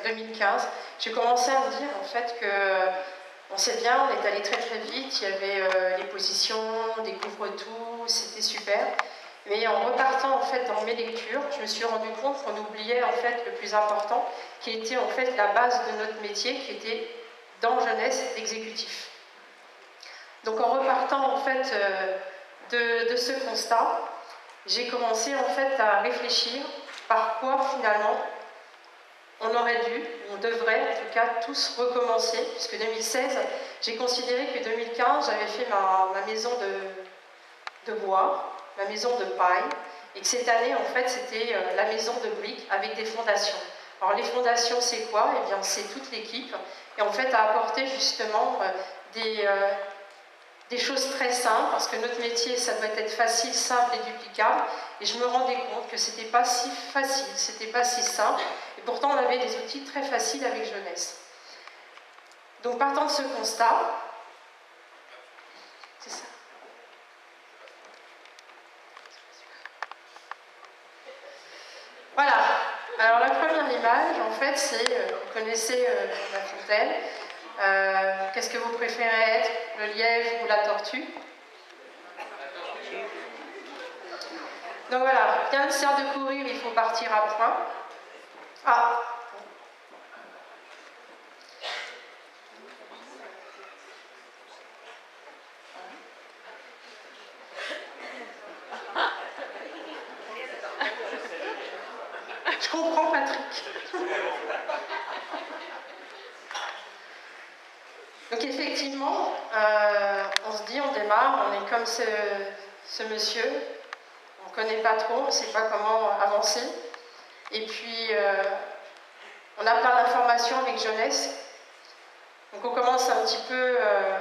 2015, j'ai commencé à me dire en fait que on sait bien, on est allé très très vite, il y avait les positions, des couvre-tout, c'était super. Mais en repartant en fait dans mes lectures, je me suis rendu compte qu'on oubliait en fait le plus important, qui était en fait la base de notre métier, qui était dans jeunesse l'exécutif. Donc en repartant en fait de ce constat, j'ai commencé en fait à réfléchir par quoi finalement on aurait dû, on devrait en tout cas tous recommencer, puisque 2016, j'ai considéré que 2015, j'avais fait ma maison de bois, ma maison de paille, et que cette année, en fait, c'était la maison de briques avec des fondations. Alors les fondations, c'est quoi? Eh bien, c'est toute l'équipe, et en fait, à apporter justement des choses très simples, parce que notre métier, ça doit être facile, simple et duplicable, et je me rendais compte que c'était pas si facile, c'était pas si simple, et pourtant on avait des outils très faciles avec jeunesse. Donc partant de ce constat, c'est ça. Voilà, alors la première image, en fait, c'est, vous connaissez la fontaine, qu'est-ce que vous préférez être, le lièvre ou la tortue? Donc voilà, rien ne sert de courir, il faut partir à point. Ah. Je comprends, Patrick. Donc effectivement, on se dit, on démarre, on est comme ce monsieur, on ne connaît pas trop, on ne sait pas comment avancer. Et puis, on a plein d'informations avec jeunesse. Donc on commence un petit peu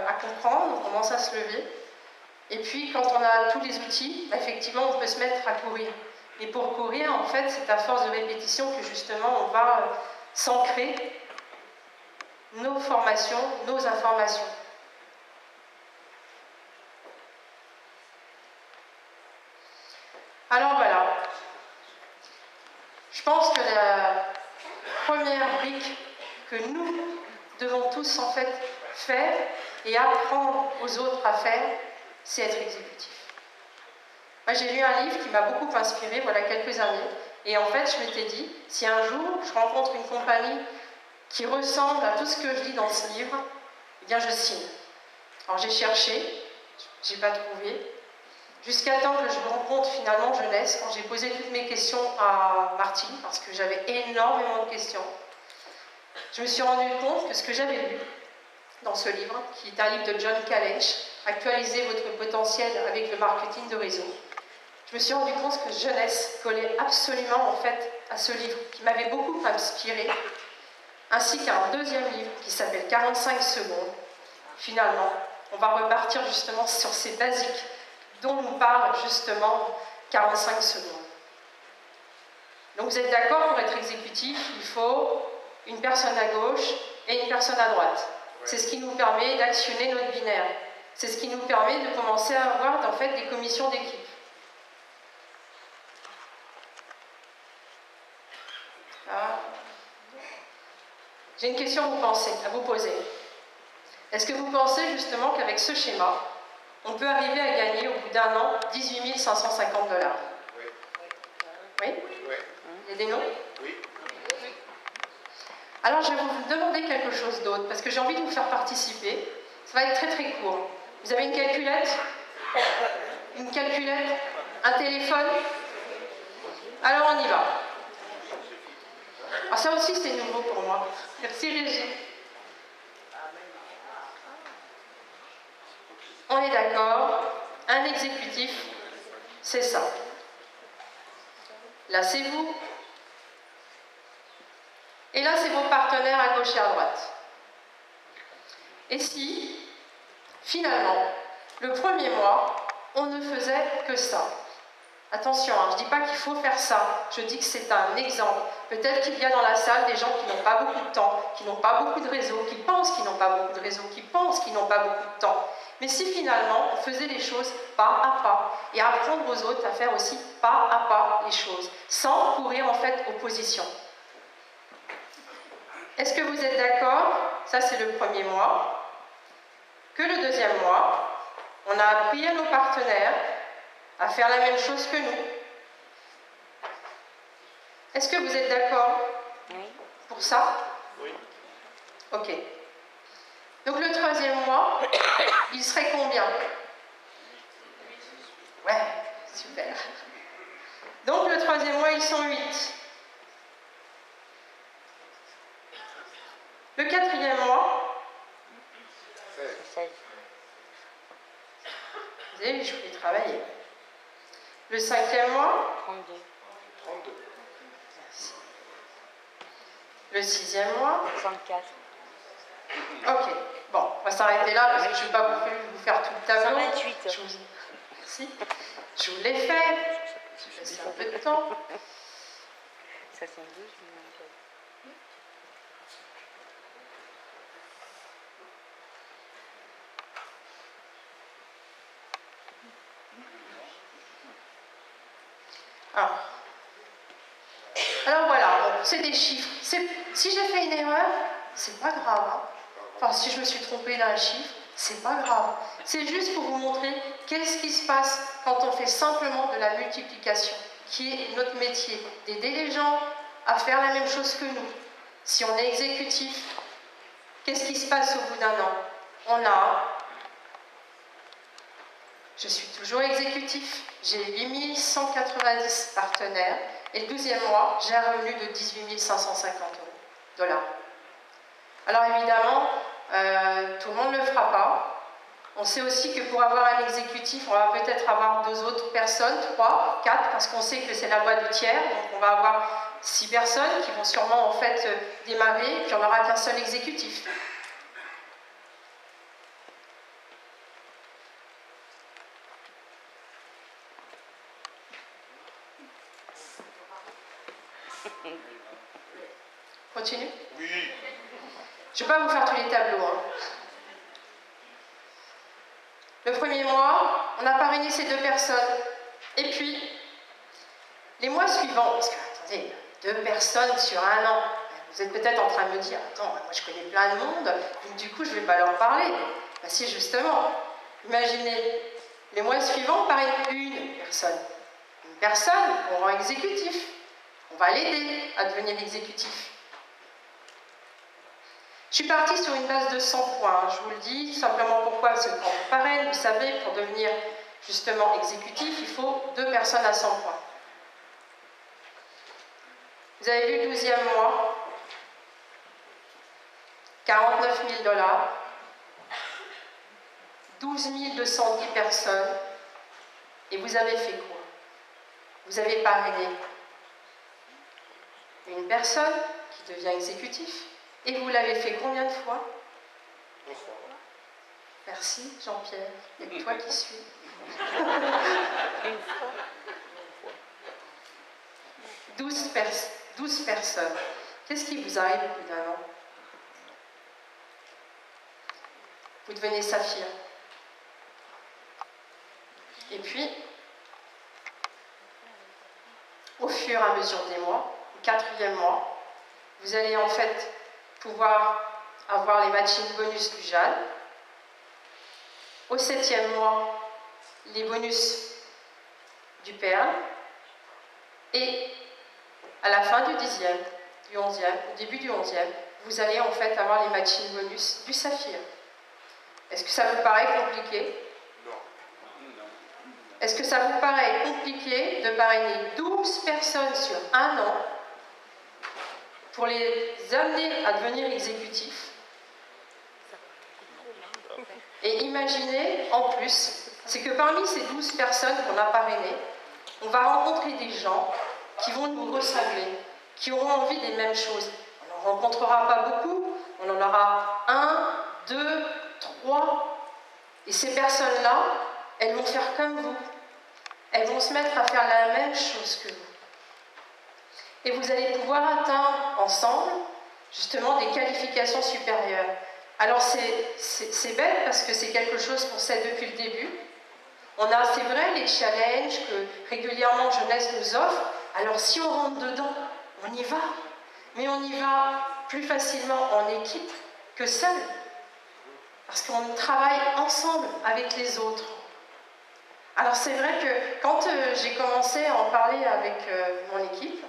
à comprendre, on commence à se lever. Et puis, quand on a tous les outils, effectivement, on peut se mettre à courir. Et pour courir, en fait, c'est à force de répétition que justement, on va s'ancrer nos formations, nos informations. Alors voilà. Je pense que la première brique que nous devons tous en fait faire et apprendre aux autres à faire, c'est être exécutif. Moi, j'ai lu un livre qui m'a beaucoup inspiré, voilà quelques années, et en fait, je m'étais dit, si un jour je rencontre une compagnie qui ressemble à tout ce que je lis dans ce livre, eh bien je signe. Alors j'ai cherché, j'ai pas trouvé, jusqu'à temps que je rencontre finalement jeunesse, quand j'ai posé toutes mes questions à Martine, parce que j'avais énormément de questions, je me suis rendu compte que ce que j'avais lu dans ce livre, qui est un livre de John Callech, Actualiser votre potentiel avec le marketing de réseau, je me suis rendu compte que jeunesse collait absolument en fait à ce livre, qui m'avait beaucoup inspiré, ainsi qu'un deuxième livre qui s'appelle 45 secondes. Finalement, on va repartir justement sur ces basiques dont nous parle justement 45 secondes. Donc vous êtes d'accord, pour être exécutif, il faut une personne à gauche et une personne à droite. C'est ce qui nous permet d'actionner notre binaire. C'est ce qui nous permet de commencer à avoir en fait des commissions d'équipe. J'ai une question à vous poser. Est-ce que vous pensez justement qu'avec ce schéma, on peut arriver à gagner au bout d'un an 18 550 $? Oui. Oui? Oui. Il y a des noms? Oui. Alors je vais vous demander quelque chose d'autre, parce que j'ai envie de vous faire participer. Ça va être très très court. Vous avez une calculette? Une calculette? Un téléphone? Alors on y va. Ah, ça aussi c'est nouveau pour moi. Merci Régine. On est d'accord, un exécutif, c'est ça. Là c'est vous. Et là c'est vos partenaires à gauche et à droite. Et si, finalement, le premier mois, on ne faisait que ça? Attention, hein, je ne dis pas qu'il faut faire ça, je dis que c'est un exemple. Peut-être qu'il y a dans la salle des gens qui n'ont pas beaucoup de temps, qui n'ont pas beaucoup de réseau, qui pensent qu'ils n'ont pas beaucoup de réseau, qui pensent qu'ils n'ont pas beaucoup de temps. Mais si finalement on faisait les choses pas à pas et apprendre aux autres à faire aussi pas à pas les choses, sans courir en fait aux positions. Est-ce que vous êtes d'accord, ça c'est le premier mois, que le deuxième mois, on a appris à nos partenaires à faire la même chose que nous? Est-ce que vous êtes d'accord pour ça? Oui. Ok. Donc le troisième mois, il serait combien? Ouais, super. Donc le troisième mois, ils sont 8. Le quatrième mois, 16. vous avez vu, je voulais travailler. Le cinquième mois, 32. 32. merci. Le sixième mois, 64. ok. Bon, on va s'arrêter là parce que je ne vais pas vous faire tout le tableau. 128. Merci. Je vous l'ai fait. Je laisse un peu de temps. 72. Alors voilà, bon, c'est des chiffres. Si j'ai fait une erreur, c'est pas grave. Hein. Enfin, si je me suis trompée d'un chiffre, c'est pas grave. C'est juste pour vous montrer qu'est-ce qui se passe quand on fait simplement de la multiplication, qui est notre métier, d'aider les gens à faire la même chose que nous. Si on est exécutif, qu'est-ce qui se passe au bout d'un an? Je suis toujours exécutif, j'ai 8190 partenaires et le 12e mois, j'ai un revenu de 18 550 dollars. Alors évidemment, tout le monde ne le fera pas. On sait aussi que pour avoir un exécutif, on va peut-être avoir 2 autres personnes, 3, 4, parce qu'on sait que c'est la loi du tiers, donc on va avoir 6 personnes qui vont sûrement en fait démarrer, puis on n'aura qu'un seul exécutif. Continue? Oui. Je ne vais pas vous faire tous les tableaux. Hein. Le premier mois, on a parrainé ces 2 personnes. Et puis, les mois suivants, parce que, attendez, 2 personnes sur un an, vous êtes peut-être en train de me dire, attends, moi je connais plein de monde, donc du coup je ne vais pas leur parler. Ben, si, justement, imaginez, les mois suivants, on parraine une personne. Une personne, on rend exécutif. On va l'aider à devenir exécutif. Je suis partie sur une base de 100 points, je vous le dis, simplement pourquoi? Parce que quand on parraine, vous savez, pour devenir justement exécutif, il faut 2 personnes à 100 points. Vous avez vu le 12e mois, 49 000 dollars, 12 210 personnes, et vous avez fait quoi? Vous avez parrainé une personne qui devient exécutif. Et vous l'avez fait combien de fois? Bonsoir. Merci Jean-Pierre, il n'y a que toi qui suis. Une fois. 12 personnes. Qu'est-ce qui vous arrive au bout d'un an? Vous devenez saphir. Et puis, au fur et à mesure des mois, au 4e mois, vous allez en fait pouvoir avoir les matching bonus du JAD. Au 7e mois, les bonus du PERL. Et à la fin du 10e, du 11e, au début du 11e, vous allez en fait avoir les matching bonus du saphir. Est-ce que ça vous paraît compliqué? Non. Est-ce que ça vous paraît compliqué de parrainer 12 personnes sur un an pour les amener à devenir exécutifs? Et imaginez, en plus, c'est que parmi ces 12 personnes qu'on a parrainées, on va rencontrer des gens qui vont nous ressembler, qui auront envie des mêmes choses. On n'en rencontrera pas beaucoup, on en aura 1, 2, 3. Et ces personnes-là, elles vont faire comme vous. Elles vont se mettre à faire la même chose que vous. Et vous allez pouvoir atteindre ensemble, justement, des qualifications supérieures. Alors c'est bête parce que c'est quelque chose qu'on sait depuis le début. On a, c'est vrai, les challenges que régulièrement Jeunesse nous offre. Alors si on rentre dedans, on y va. mais on y va plus facilement en équipe que seul, parce qu'on travaille ensemble avec les autres. Alors c'est vrai que quand j'ai commencé à en parler avec mon équipe,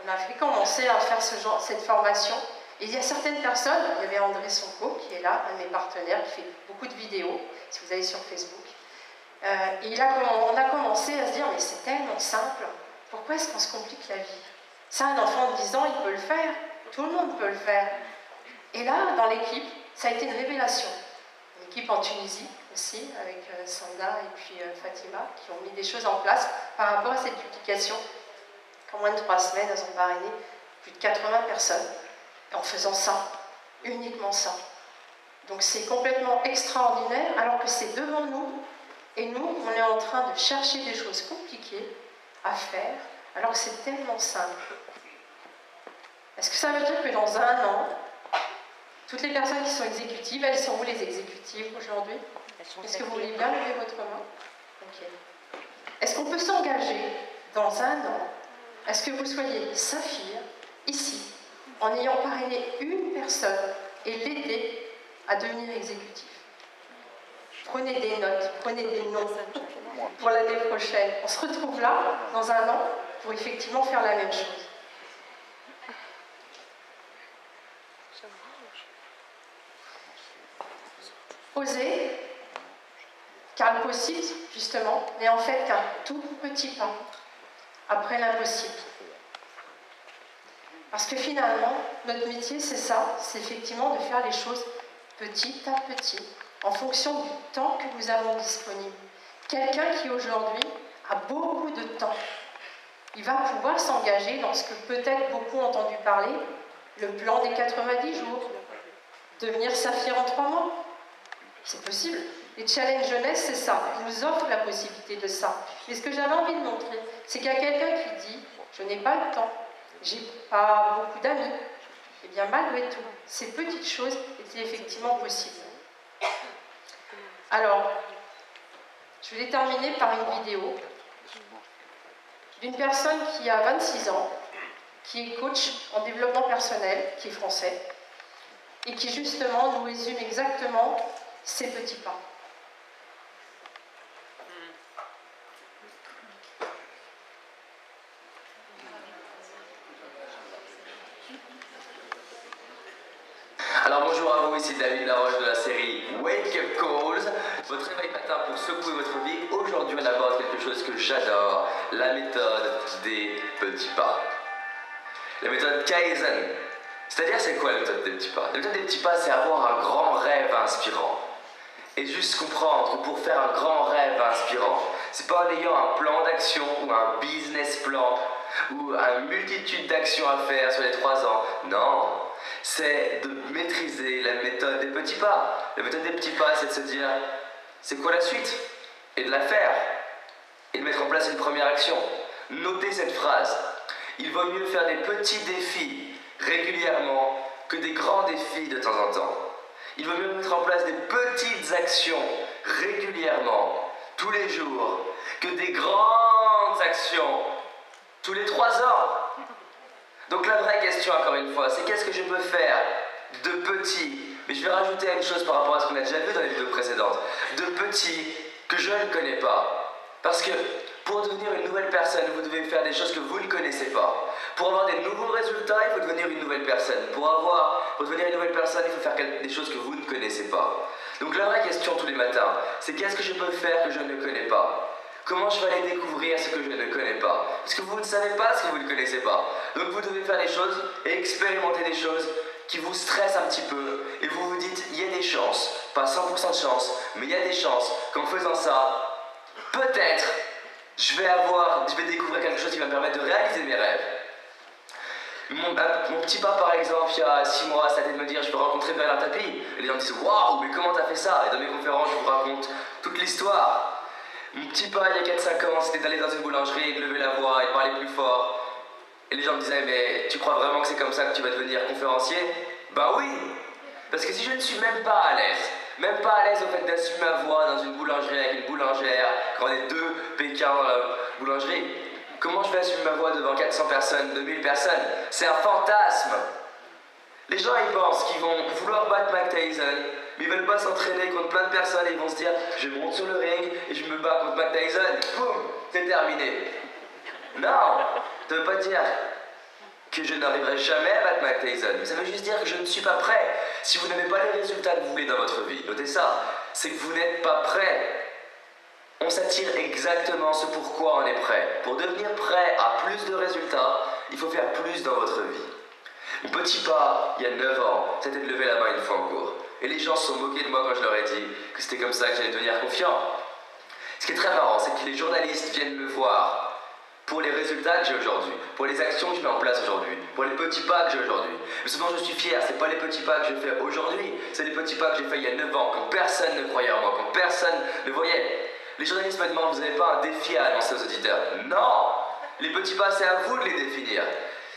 on a commencé à faire cette formation, et il y a certaines personnes, il y avait André Sonko qui est là, un de mes partenaires, qui fait beaucoup de vidéos, si vous allez sur Facebook, et on a commencé à se dire, mais c'est tellement simple, pourquoi est-ce qu'on se complique la vie? Ça, un enfant de 10 ans, il peut le faire, tout le monde peut le faire. Et là, dans l'équipe, ça a été une révélation. Une équipe en Tunisie aussi, avec Sanda et puis Fatima, qui ont mis des choses en place par rapport à cette duplication. En moins de 3 semaines, elles ont parrainé plus de 80 personnes en faisant ça, uniquement ça. Donc c'est complètement extraordinaire, alors que c'est devant nous, et nous, on est en train de chercher des choses compliquées à faire, alors que c'est tellement simple. Est-ce que ça veut dire que dans 1 an, toutes les personnes qui sont exécutives, elles sont où les exécutives aujourd'hui? Est-ce que vous voulez bien lever votre main? Ok. Est-ce qu'on peut s'engager dans 1 an? Est-ce que vous soyez saphir, ici, en ayant parrainé une personne et l'aider à devenir exécutif? Prenez des notes, prenez des noms pour l'année prochaine. On se retrouve là, dans 1 an, pour effectivement faire la même chose. Oser, car le possible, justement, n'est en fait qu'un tout petit pas après l'impossible. Parce que finalement, notre métier, c'est ça, c'est effectivement de faire les choses petit à petit, en fonction du temps que nous avons disponible. Quelqu'un qui aujourd'hui a beaucoup de temps, il va pouvoir s'engager dans ce que peut-être beaucoup ont entendu parler, le plan des 90 jours, devenir saphir en 3 mois. C'est possible. Les challenges jeunesse, c'est ça. Ils nous offrent la possibilité de ça. Mais ce que j'avais envie de montrer, c'est qu'il y a quelqu'un qui dit « Je n'ai pas le temps, j'ai pas beaucoup d'amis ». Eh bien, malgré tout, ces petites choses étaient effectivement possibles. Alors, je vais terminer par une vidéo d'une personne qui a 26 ans, qui est coach en développement personnel, qui est français, et qui justement nous résume exactement ces petits pas. Alors bonjour à vous, ici David Laroche de la série Wake Up Calls, votre réveil matin pour secouer votre vie. Aujourd'hui on aborde quelque chose que j'adore, la méthode des petits pas. La méthode Kaizen. C'est-à-dire c'est quoi la méthode des petits pas? La méthode des petits pas, c'est avoir un grand rêve inspirant. Et juste comprendre que pour faire un grand rêve inspirant, c'est pas en ayant un plan d'action ou un business plan ou une multitude d'actions à faire sur les 3 ans. Non, c'est de maîtriser la méthode des petits pas. La méthode des petits pas, c'est de se dire, c'est quoi la suite? Et de la faire. Et de mettre en place une première action. Notez cette phrase. Il vaut mieux faire des petits défis régulièrement que des grands défis de temps en temps. Il vaut mieux mettre en place des petites actions régulièrement, tous les jours, que des grandes actions tous les 3 ans. Donc la vraie question, encore une fois, c'est qu'est-ce que je peux faire de petit? Mais je vais rajouter une chose par rapport à ce qu'on a déjà vu dans les vidéos précédentes. De petit que je ne connais pas. Parce que pour devenir une nouvelle personne, vous devez faire des choses que vous ne connaissez pas. Pour avoir des nouveaux résultats, il faut devenir une nouvelle personne. Pour devenir une nouvelle personne, il faut faire des choses que vous ne connaissez pas. Donc la vraie question tous les matins, c'est qu'est-ce que je peux faire que je ne connais pas? Comment je vais aller découvrir ce que je ne connais pas? Parce que vous ne savez pas ce que vous ne connaissez pas. Donc vous devez faire des choses et expérimenter des choses qui vous stressent un petit peu. Et vous vous dites, il y a des chances, pas 100% de chance, mais il y a des chances qu'en faisant ça, peut-être, je vais découvrir quelque chose qui va me permettre de réaliser mes rêves. Mon petit pas, par exemple, il y a 6 mois, ça a été de me dire, je peux rencontrer Bernard Tapie. Et les gens me disent, waouh, mais comment t'as fait ça? Et dans mes conférences, je vous raconte toute l'histoire. Mon petit pas, il y a 4-5 ans, c'était d'aller dans une boulangerie, de lever la voix et de parler plus fort. Et les gens me disaient, mais tu crois vraiment que c'est comme ça que tu vas devenir conférencier? Ben oui. Parce que si je ne suis même pas à l'aise au fait d'assumer ma voix dans une boulangerie avec une boulangère, quand on est 2 Pékins dans la boulangerie, Comment je vais assumer ma voix devant 400 personnes, 2000 personnes? C'est un fantasme. Les gens, ils pensent qu'ils vont vouloir battre Mike Tyson, mais ils veulent pas s'entraîner contre plein de personnes et ils vont se dire je monte sur le ring et je me bats contre Mike Tyson, boum, c'est terminé. Non, ça veut pas dire que je n'arriverai jamais à battre Mike Tyson, mais ça veut juste dire que je ne suis pas prêt. Si vous n'avez pas les résultats que vous voulez dans votre vie, notez ça, c'est que vous n'êtes pas prêt. On s'attire exactement ce pourquoi on est prêt. Pour devenir prêt à plus de résultats, il faut faire plus dans votre vie. Mon petit pas, il y a 9 ans, c'était de lever la main une fois en cours. Et les gens se sont moqués de moi quand je leur ai dit que c'était comme ça que j'allais devenir confiant. Ce qui est très marrant, c'est que les journalistes viennent me voir pour les résultats que j'ai aujourd'hui, pour les actions que je mets en place aujourd'hui, pour les petits pas que j'ai aujourd'hui. Mais ce dont je suis fier, c'est pas les petits pas que je fais aujourd'hui, c'est les petits pas que j'ai fait il y a 9 ans, quand personne ne croyait en moi, quand personne ne voyait. Les journalistes me demandent, vous n'avez pas un défi à annoncer aux auditeurs? Non! Les petits pas, c'est à vous de les définir.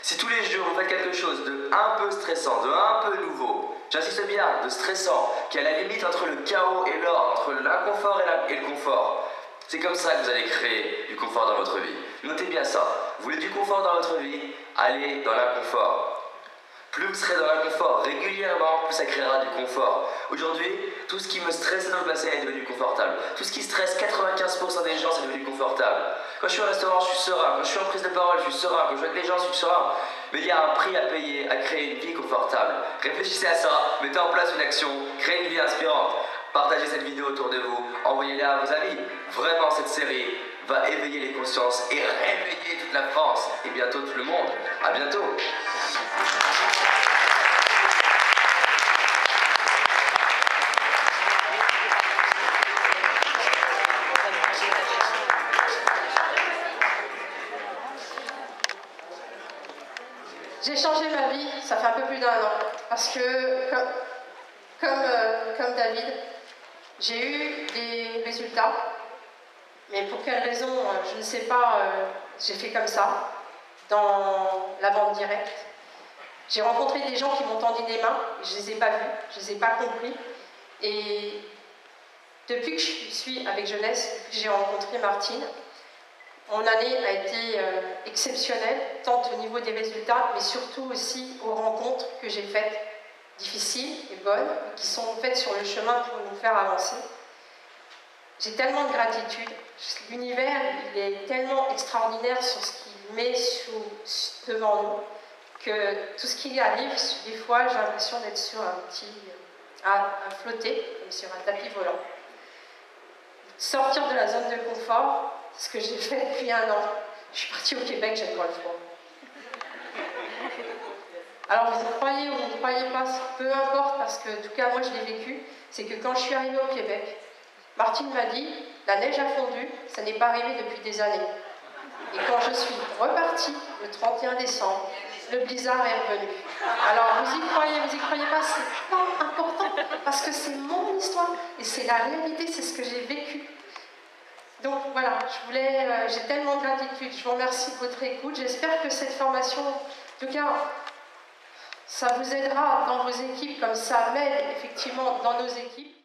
Si tous les jours vous faites quelque chose de un peu stressant, de un peu nouveau, j'insiste bien, de stressant, qui est à la limite entre le chaos et l'ordre, entre l'inconfort et le confort, c'est comme ça que vous allez créer du confort dans votre vie. Notez bien ça. Vous voulez du confort dans votre vie? Allez dans l'inconfort. Plus vous serez dans l'inconfort régulièrement, plus ça créera du confort. Aujourd'hui, tout ce qui me stressait dans le passé est devenu confortable. Tout ce qui stresse 95% des gens, c'est devenu confortable. Quand je suis au restaurant, je suis serein. Quand je suis en prise de parole, je suis serein. Quand je suis avec les gens, je suis serein. Mais il y a un prix à payer à créer une vie confortable. Réfléchissez à ça, mettez en place une action, créez une vie inspirante. Partagez cette vidéo autour de vous, envoyez-la à vos amis. Vraiment, cette série va éveiller les consciences et réveiller toute la France et bientôt tout le monde. À bientôt. J'ai changé ma vie, ça fait un peu plus d'1 an, parce que, comme David, j'ai eu des résultats, mais pour quelle raison, je ne sais pas, j'ai fait comme ça, dans la vente directe. J'ai rencontré des gens qui m'ont tendu des mains, et je ne les ai pas vus, je ne les ai pas compris, et depuis que je suis avec Jeunesse, depuis que j'ai rencontré Martine, mon année a été exceptionnelle, tant au niveau des résultats, mais surtout aussi aux rencontres que j'ai faites, difficiles et bonnes, qui sont faites sur le chemin pour nous faire avancer. J'ai tellement de gratitude. L'univers, il est tellement extraordinaire sur ce qu'il met devant nous, que tout ce qui arrive, des fois, j'ai l'impression d'être sur à flotter, comme sur un tapis volant. Sortir de la zone de confort, c'est ce que j'ai fait depuis 1 an. Je suis partie au Québec, j'aime pas le froid. Alors vous y croyez ou vous ne croyez pas, peu importe, parce que en tout cas moi je l'ai vécu, c'est que quand je suis arrivée au Québec, Martine m'a dit, la neige a fondu, ça n'est pas arrivé depuis des années. Et quand je suis repartie le 31 décembre, le blizzard est revenu. Alors vous y croyez pas, c'est pas important, parce que c'est mon histoire, et c'est la réalité, c'est ce que j'ai vécu. Donc voilà, j'ai tellement de gratitude, je vous remercie de votre écoute, j'espère que cette formation, en tout cas, ça vous aidera dans vos équipes, comme ça m'aide effectivement dans nos équipes.